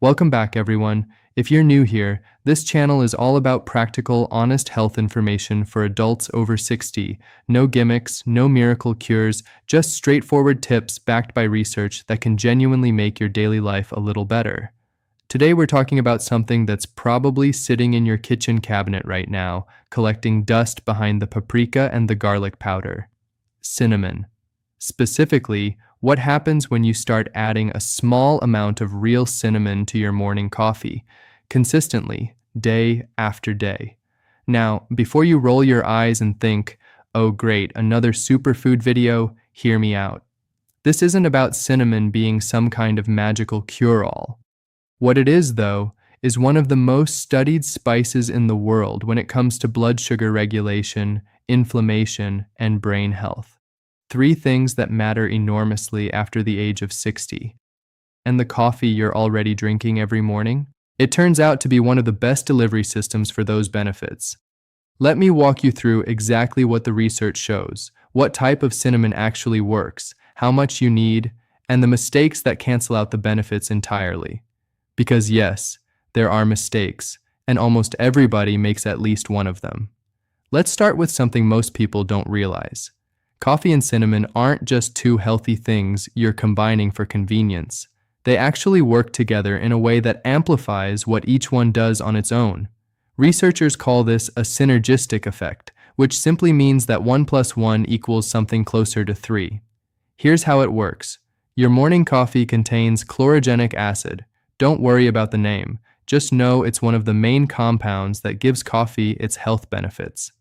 Welcome back, everyone. If you're new here, this channel is all about practical, honest health information for adults over 60. No gimmicks, no miracle cures, just straightforward tips backed by research that can genuinely make your daily life a little better. Today we're talking about something that's probably sitting in your kitchen cabinet right now, collecting dust behind the paprika and the garlic powder. Cinnamon. Specifically, what happens when you start adding a small amount of real cinnamon to your morning coffee, consistently, day after day. Now, before you roll your eyes and think, oh great, another superfood video, hear me out. This isn't about cinnamon being some kind of magical cure-all. What it is, though, is one of the most studied spices in the world when it comes to blood sugar regulation, inflammation, and brain health. 3 things that matter enormously after the age of 60. And the coffee you're already drinking every morning? It turns out to be one of the best delivery systems for those benefits. Let me walk you through exactly what the research shows, what type of cinnamon actually works, how much you need, and the mistakes that cancel out the benefits entirely. Because yes, there are mistakes, and almost everybody makes at least one of them. Let's start with something most people don't realize. Coffee and cinnamon aren't just 2 healthy things you're combining for convenience. They actually work together in a way that amplifies what each one does on its own. Researchers call this a synergistic effect, which simply means that 1 + 1 equals something closer to 3. Here's how it works. Your morning coffee contains chlorogenic acid. Don't worry about the name. Just know it's one of the main compounds that gives coffee its health benefits.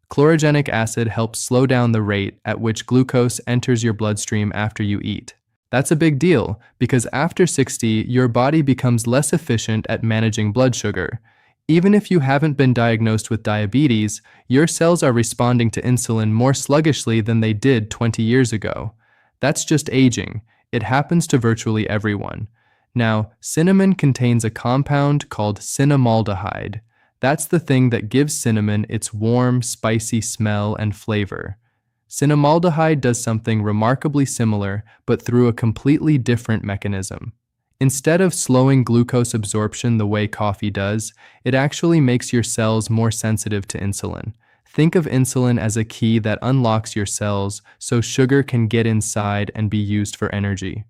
Chlorogenic acid helps slow down the rate at which glucose enters your bloodstream after you eat. That's a big deal because after 60, your body becomes less efficient at managing blood sugar. Even if you haven't been diagnosed with diabetes, your cells are responding to insulin more sluggishly than they did 20 years ago. That's just aging. It happens to virtually everyone. Now, cinnamon contains a compound called cinnamaldehyde. That's the thing that gives cinnamon its warm, spicy smell and flavor. Cinnamaldehyde does something remarkably similar, but through a completely different mechanism. Instead of slowing glucose absorption the way coffee does, it actually makes your cells more sensitive to insulin. Think of insulin as a key that unlocks your cells so sugar can get inside and be used for energy.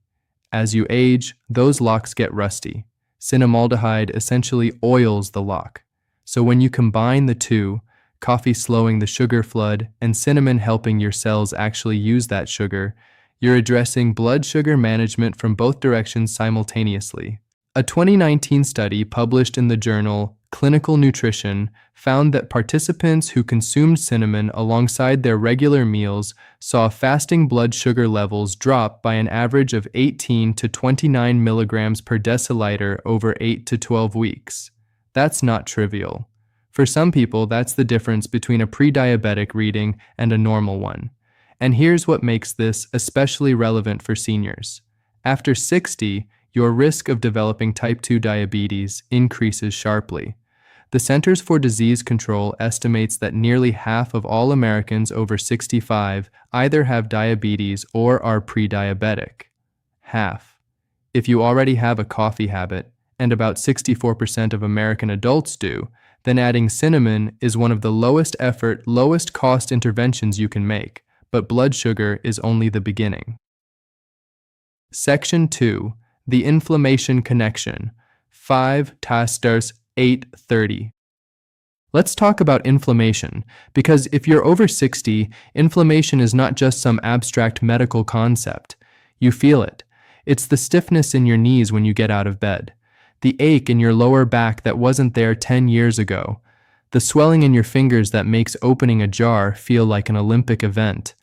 As you age, those locks get rusty. Cinnamaldehyde essentially oils the lock. So when you combine the 2, coffee slowing the sugar flood and cinnamon helping your cells actually use that sugar, you're addressing blood sugar management from both directions simultaneously. A 2019 study published in the journal Clinical Nutrition found that participants who consumed cinnamon alongside their regular meals saw fasting blood sugar levels drop by an average of 18 to 29 milligrams per deciliter over 8 to 12 weeks. That's not trivial. For some people, that's the difference between a pre-diabetic reading and a normal one. And here's what makes this especially relevant for seniors. After 60, your risk of developing type 2 diabetes increases sharply. The Centers for Disease Control estimates that nearly half of all Americans over 65 either have diabetes or are pre-diabetic. Half. If you already have a coffee habit, and about 64% of American adults do, then adding cinnamon is one of the lowest effort, lowest cost interventions you can make, but blood sugar is only the beginning. Section 2. The Inflammation Connection. 5 Tasters 8:30. Let's talk about inflammation, because if you're over 60, inflammation is not just some abstract medical concept. You feel it. It's the stiffness in your knees when you get out of bed. The ache in your lower back that wasn't there 10 years ago. The swelling in your fingers that makes opening a jar feel like an Olympic event.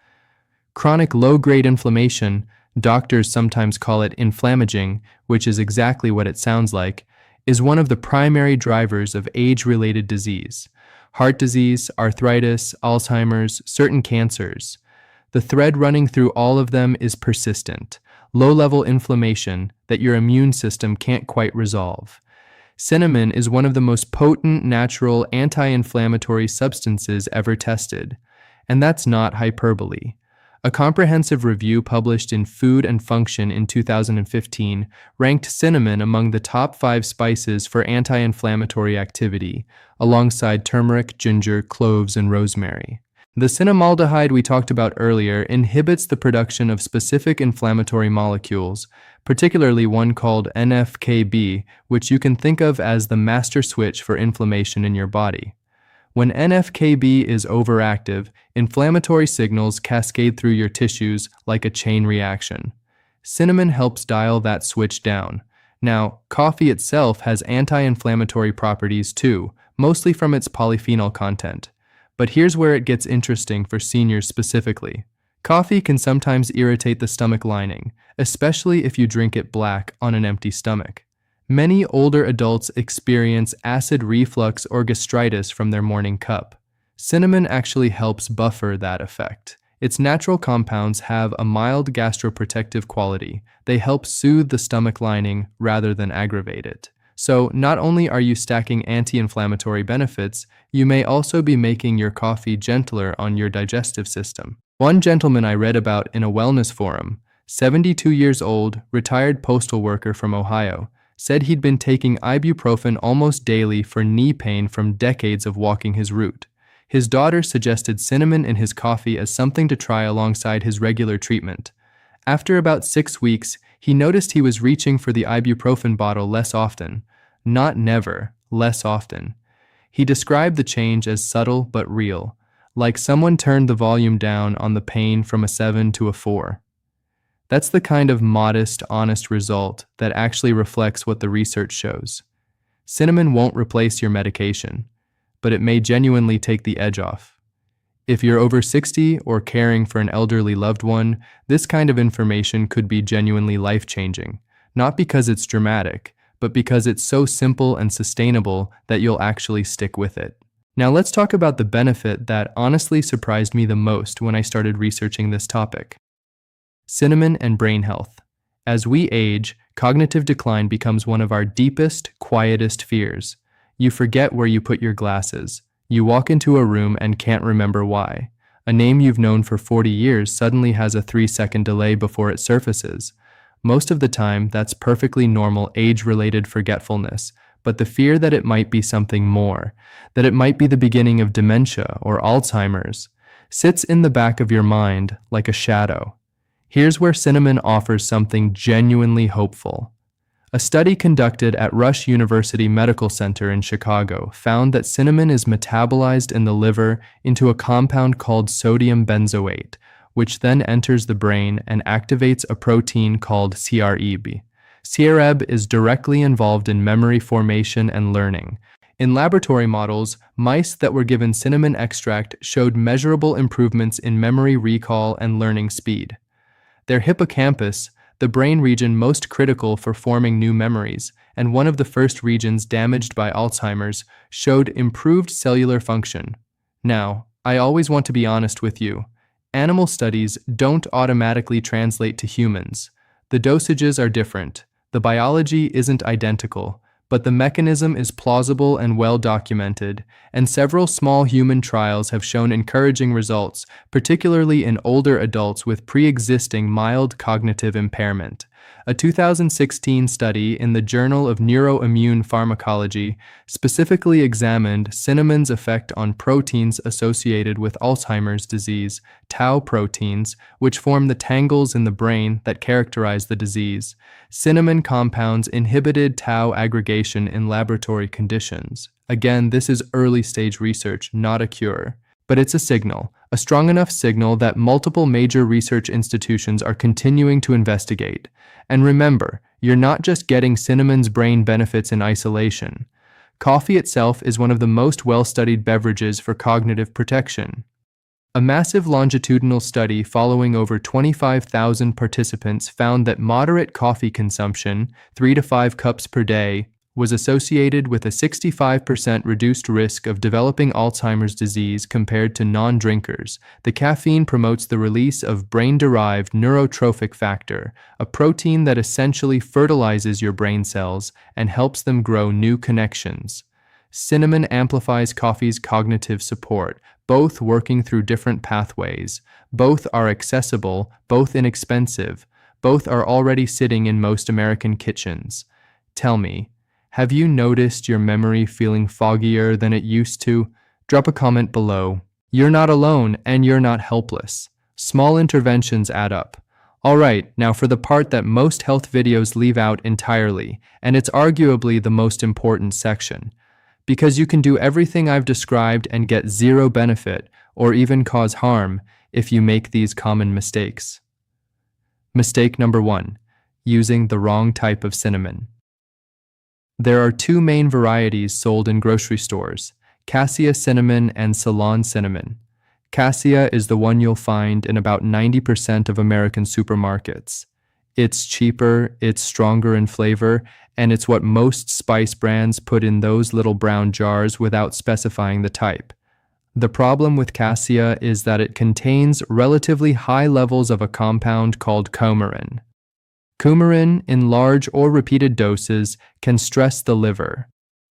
Chronic low-grade inflammation, doctors sometimes call it inflammaging, which is exactly what it sounds like, is one of the primary drivers of age-related disease. Heart disease, arthritis, Alzheimer's, certain cancers. The thread running through all of them is persistent. Low-level inflammation that your immune system can't quite resolve. Cinnamon is one of the most potent natural anti-inflammatory substances ever tested. And that's not hyperbole. A comprehensive review published in Food and Function in 2015 ranked cinnamon among the top 5 spices for anti-inflammatory activity, alongside turmeric, ginger, cloves, and rosemary. The cinnamaldehyde we talked about earlier inhibits the production of specific inflammatory molecules, particularly one called NF-κB, which you can think of as the master switch for inflammation in your body. When NF-κB is overactive, inflammatory signals cascade through your tissues like a chain reaction. Cinnamon helps dial that switch down. Now, coffee itself has anti-inflammatory properties too, mostly from its polyphenol content. But here's where it gets interesting for seniors specifically. Coffee can sometimes irritate the stomach lining, especially if you drink it black on an empty stomach. Many older adults experience acid reflux or gastritis from their morning cup. Cinnamon actually helps buffer that effect. Its natural compounds have a mild gastroprotective quality. They help soothe the stomach lining rather than aggravate it. So, not only are you stacking anti-inflammatory benefits, you may also be making your coffee gentler on your digestive system. One gentleman I read about in a wellness forum, 72 years old, retired postal worker from Ohio, said he'd been taking ibuprofen almost daily for knee pain from decades of walking his route. His daughter suggested cinnamon in his coffee as something to try alongside his regular treatment. After about 6 weeks, he noticed he was reaching for the ibuprofen bottle less often. Not never, less often. He described the change as subtle but real, like someone turned the volume down on the pain from a 7 to a 4. That's the kind of modest, honest result that actually reflects what the research shows. Cinnamon won't replace your medication, but it may genuinely take the edge off. If you're over 60 or caring for an elderly loved one, this kind of information could be genuinely life-changing, not because it's dramatic, but because it's so simple and sustainable that you'll actually stick with it. Now let's talk about the benefit that honestly surprised me the most when I started researching this topic. Cinnamon and brain health. As we age, cognitive decline becomes one of our deepest, quietest fears. You forget where you put your glasses. You walk into a room and can't remember why. A name you've known for 40 years suddenly has a 3-second delay before it surfaces. Most of the time, that's perfectly normal age-related forgetfulness, but the fear that it might be something more, that it might be the beginning of dementia or Alzheimer's, sits in the back of your mind like a shadow. Here's where cinnamon offers something genuinely hopeful. A study conducted at Rush University Medical Center in Chicago found that cinnamon is metabolized in the liver into a compound called sodium benzoate, which then enters the brain and activates a protein called CREB. CREB is directly involved in memory formation and learning. In laboratory models, mice that were given cinnamon extract showed measurable improvements in memory recall and learning speed. Their hippocampus, the brain region most critical for forming new memories, and one of the first regions damaged by Alzheimer's, showed improved cellular function. Now, I always want to be honest with you. Animal studies don't automatically translate to humans. The dosages are different. The biology isn't identical, but the mechanism is plausible and well documented, and several small human trials have shown encouraging results, particularly in older adults with pre-existing mild cognitive impairment. A 2016 study in the Journal of Neuroimmune Pharmacology specifically examined cinnamon's effect on proteins associated with Alzheimer's disease, tau proteins, which form the tangles in the brain that characterize the disease. Cinnamon compounds inhibited tau aggregation in laboratory conditions. Again, this is early-stage research, not a cure. But it's a signal, a strong enough signal that multiple major research institutions are continuing to investigate. And remember, you're not just getting cinnamon's brain benefits in isolation. Coffee itself is one of the most well-studied beverages for cognitive protection. A massive longitudinal study following over 25,000 participants found that moderate coffee consumption, 3 to 5 cups per day, was associated with a 65% reduced risk of developing Alzheimer's disease compared to non-drinkers. The caffeine promotes the release of brain-derived neurotrophic factor, a protein that essentially fertilizes your brain cells and helps them grow new connections. Cinnamon amplifies coffee's cognitive support, both working through different pathways. Both are accessible, both inexpensive, both are already sitting in most American kitchens. Tell me, have you noticed your memory feeling foggier than it used to? Drop a comment below. You're not alone and you're not helpless. Small interventions add up. Alright, now for the part that most health videos leave out entirely, and it's arguably the most important section. Because you can do everything I've described and get zero benefit, or even cause harm, if you make these common mistakes. Mistake number 1. Using the wrong type of cinnamon. There are two main varieties sold in grocery stores: cassia cinnamon and Ceylon cinnamon. Cassia is the one you'll find in about 90% of American supermarkets. It's cheaper, it's stronger in flavor, and it's what most spice brands put in those little brown jars without specifying the type. The problem with cassia is that it contains relatively high levels of a compound called coumarin. Coumarin, in large or repeated doses, can stress the liver.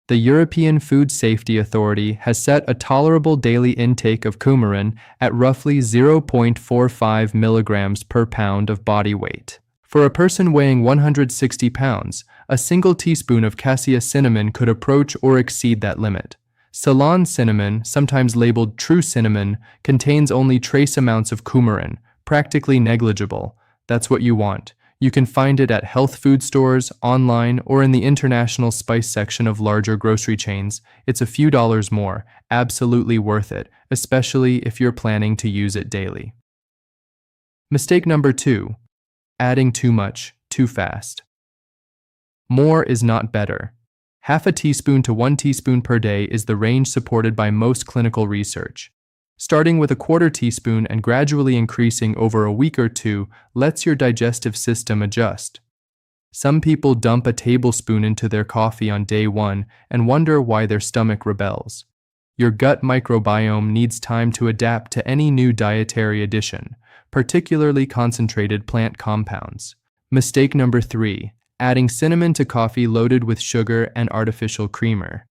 The European Food Safety Authority has set a tolerable daily intake of coumarin at roughly 0.45 milligrams per pound of body weight. For a person weighing 160 pounds, a single teaspoon of cassia cinnamon could approach or exceed that limit. Ceylon cinnamon, sometimes labeled true cinnamon, contains only trace amounts of coumarin, practically negligible. That's what you want. You can find it at health food stores, online, or in the international spice section of larger grocery chains. It's a few dollars more, absolutely worth it, especially if you're planning to use it daily. Mistake number 2. Adding too much, too fast. More is not better. Half a teaspoon to 1 teaspoon per day is the range supported by most clinical research. Starting with a quarter teaspoon and gradually increasing over a week or two lets your digestive system adjust. Some people dump a tablespoon into their coffee on day 1 and wonder why their stomach rebels. Your gut microbiome needs time to adapt to any new dietary addition, particularly concentrated plant compounds. Mistake number 3. Adding cinnamon to coffee loaded with sugar and artificial creamer.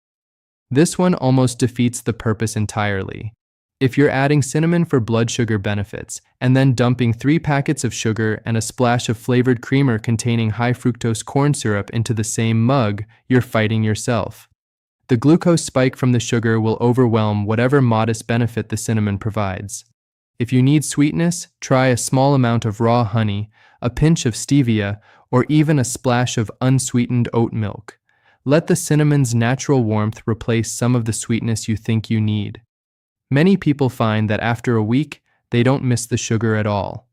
This one almost defeats the purpose entirely. If you're adding cinnamon for blood sugar benefits, and then dumping 3 packets of sugar and a splash of flavored creamer containing high fructose corn syrup into the same mug, you're fighting yourself. The glucose spike from the sugar will overwhelm whatever modest benefit the cinnamon provides. If you need sweetness, try a small amount of raw honey, a pinch of stevia, or even a splash of unsweetened oat milk. Let the cinnamon's natural warmth replace some of the sweetness you think you need. Many people find that after a week, they don't miss the sugar at all.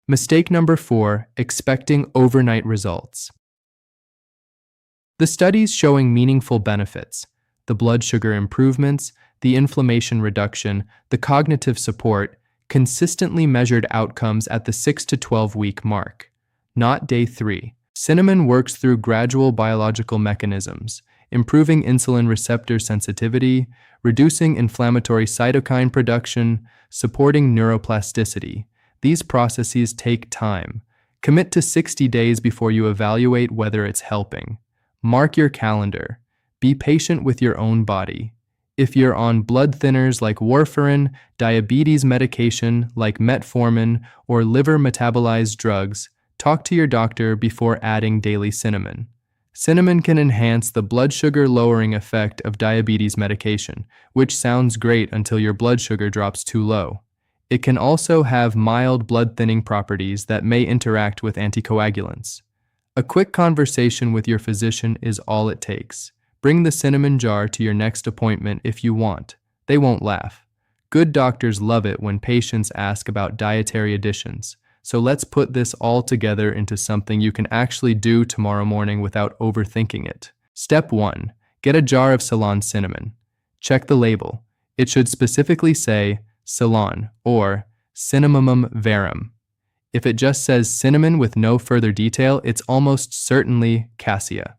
Mistake number 4, expecting overnight results. The studies showing meaningful benefits, the blood sugar improvements, the inflammation reduction, the cognitive support, consistently measured outcomes at the 6 to 12 week mark, not day 3. Cinnamon works through gradual biological mechanisms, improving insulin receptor sensitivity, reducing inflammatory cytokine production, supporting neuroplasticity. These processes take time. Commit to 60 days before you evaluate whether it's helping. Mark your calendar. Be patient with your own body. If you're on blood thinners like warfarin, diabetes medication like metformin, or liver metabolized drugs, talk to your doctor before adding daily cinnamon. Cinnamon can enhance the blood sugar lowering effect of diabetes medication, which sounds great until your blood sugar drops too low. It can also have mild blood thinning properties that may interact with anticoagulants. A quick conversation with your physician is all it takes. Bring the cinnamon jar to your next appointment if you want. They won't laugh. Good doctors love it when patients ask about dietary additions. So let's put this all together into something you can actually do tomorrow morning without overthinking it. Step 1. Get a jar of Ceylon cinnamon. Check the label. It should specifically say Ceylon or Cinnamomum verum. If it just says cinnamon with no further detail, it's almost certainly cassia.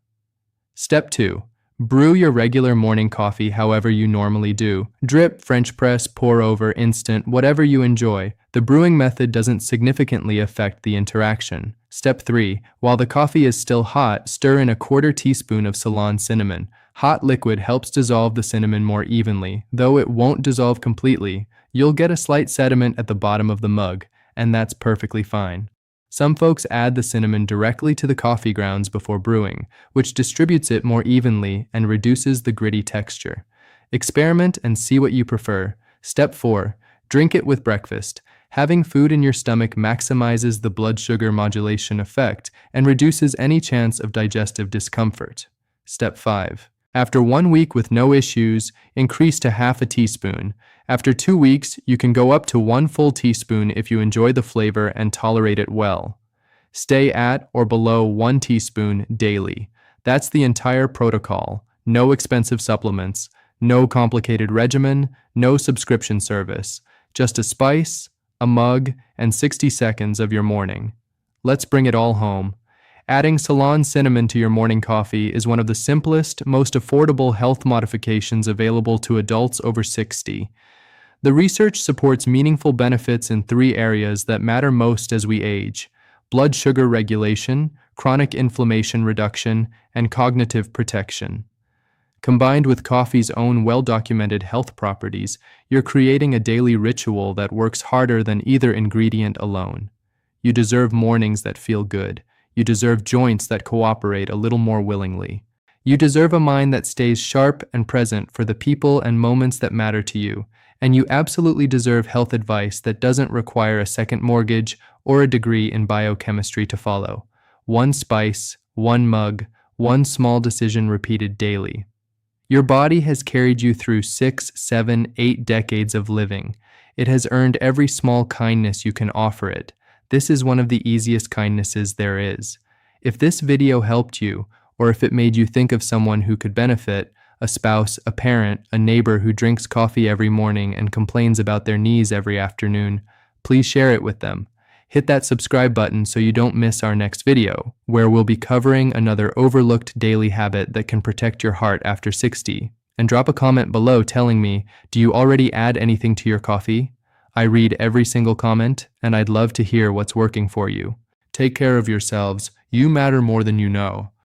Step 2. Brew your regular morning coffee however you normally do. Drip, French press, pour over, instant, whatever you enjoy. The brewing method doesn't significantly affect the interaction. Step 3. While the coffee is still hot, stir in a quarter teaspoon of Ceylon cinnamon. Hot liquid helps dissolve the cinnamon more evenly. Though it won't dissolve completely, you'll get a slight sediment at the bottom of the mug, and that's perfectly fine. Some folks add the cinnamon directly to the coffee grounds before brewing, which distributes it more evenly and reduces the gritty texture. Experiment and see what you prefer. Step 4. Drink it with breakfast. Having food in your stomach maximizes the blood sugar modulation effect and reduces any chance of digestive discomfort. Step 5. After 1 week with no issues, increase to half a teaspoon. After 2 weeks, you can go up to 1 full teaspoon if you enjoy the flavor and tolerate it well. Stay at or below 1 teaspoon daily. That's the entire protocol. No expensive supplements, no complicated regimen, no subscription service. Just a spice, a mug, and 60 seconds of your morning. Let's bring it all home. Adding Ceylon cinnamon to your morning coffee is one of the simplest, most affordable health modifications available to adults over 60. The research supports meaningful benefits in 3 areas that matter most as we age: blood sugar regulation, chronic inflammation reduction, and cognitive protection. Combined with coffee's own well-documented health properties, you're creating a daily ritual that works harder than either ingredient alone. You deserve mornings that feel good. You deserve joints that cooperate a little more willingly. You deserve a mind that stays sharp and present for the people and moments that matter to you. And you absolutely deserve health advice that doesn't require a second mortgage or a degree in biochemistry to follow. 1 spice, 1 mug, 1 small decision repeated daily. Your body has carried you through 6, 7, 8 decades of living. It has earned every small kindness you can offer it. This is one of the easiest kindnesses there is. If this video helped you, or if it made you think of someone who could benefit, a spouse, a parent, a neighbor who drinks coffee every morning and complains about their knees every afternoon, please share it with them. Hit that subscribe button so you don't miss our next video, where we'll be covering another overlooked daily habit that can protect your heart after 60. And drop a comment below telling me, do you already add anything to your coffee? I read every single comment, and I'd love to hear what's working for you. Take care of yourselves. You matter more than you know.